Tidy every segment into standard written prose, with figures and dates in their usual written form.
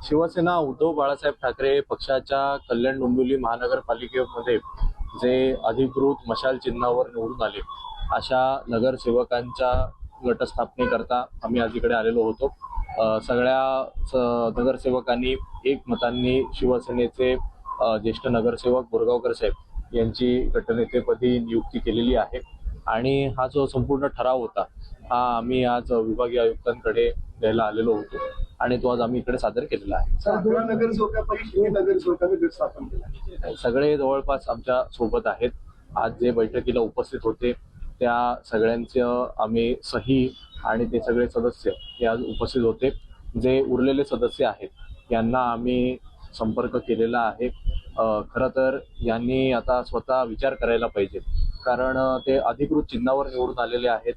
शिवसेना उद्धव बाळासाहेब ठाकरे पक्षाच्या कल्याण डोंबिवली महानगरपालिकेमध्ये जे अधिकृत मशाल चिन्हावर निवडून आले अशा नगरसेवकांच्या गटस्थापनेकरता आम्ही आज इकडे आलेलो होतो. सगळ्या नगरसेवकांनी एकमतांनी शिवसेनेचे ज्येष्ठ नगरसेवक बोरगावकर साहेब यांची गटनेतेपदी नियुक्ती केलेली आहे आणि हा जो संपूर्ण ठराव होता हा आम्ही आज विभागीय आयुक्तांकडे द्यायला आलेलो होतो आणि तो आज आम्ही इकडे सादर केलेला आहे. सगळे जवळपास आमच्या सोबत आहेत. आज जे बैठकीला उपस्थित होते त्या सगळ्यांचं आम्ही सही आणि ते सगळे सदस्य हे आज उपस्थित होते. जे उरलेले सदस्य आहेत यांना आम्ही संपर्क केलेला आहे. खरं तर यांनी आता स्वतः विचार करायला पाहिजे, कारण ते अधिकृत चिन्हावर निवडून आलेले आहेत.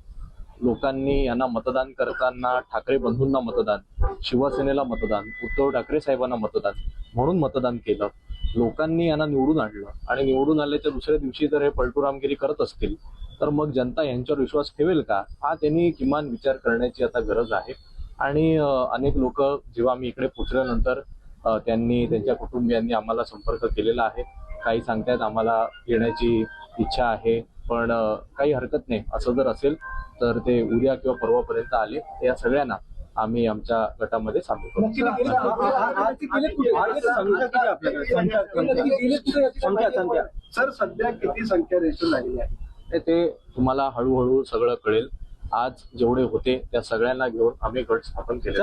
लोकांनी यांना मतदान करताना ठाकरे बंधूंना मतदान, शिवसेनेला मतदान, उद्धव ठाकरे साहेबांना मतदान म्हणून मतदान केलं. लोकांनी यांना निवडून आणलं आणि निवडून आल्याच्या दुसऱ्या दिवशी जर हे पलटूरामगिरी करत असतील तर मग जनता यांच्यावर विश्वास ठेवेल का, हा त्यांनी किमान विचार करण्याची आता गरज आहे. आणि अनेक लोक जेव्हा आम्ही इकडे पोहोचल्यानंतर त्यांनी त्यांच्या कुटुंबियांनी आम्हाला संपर्क केलेला आहे. काही सांगतायत आम्हाला येण्याची इच्छा आहे, पण काही हरकत नाही. असं जर असेल तर ते उद्या किंवा परवापर्यंत आले या सगळ्यांना आम्ही आमच्या गटामध्ये सामील करू. सर सध्या किती संख्या रजिस्टर झालेली आहे ते तुम्हाला हळूहळू सगळं कळेल. आज जेवढे होते त्या सगळ्यांना घेऊन आम्ही गट स्थापन केले.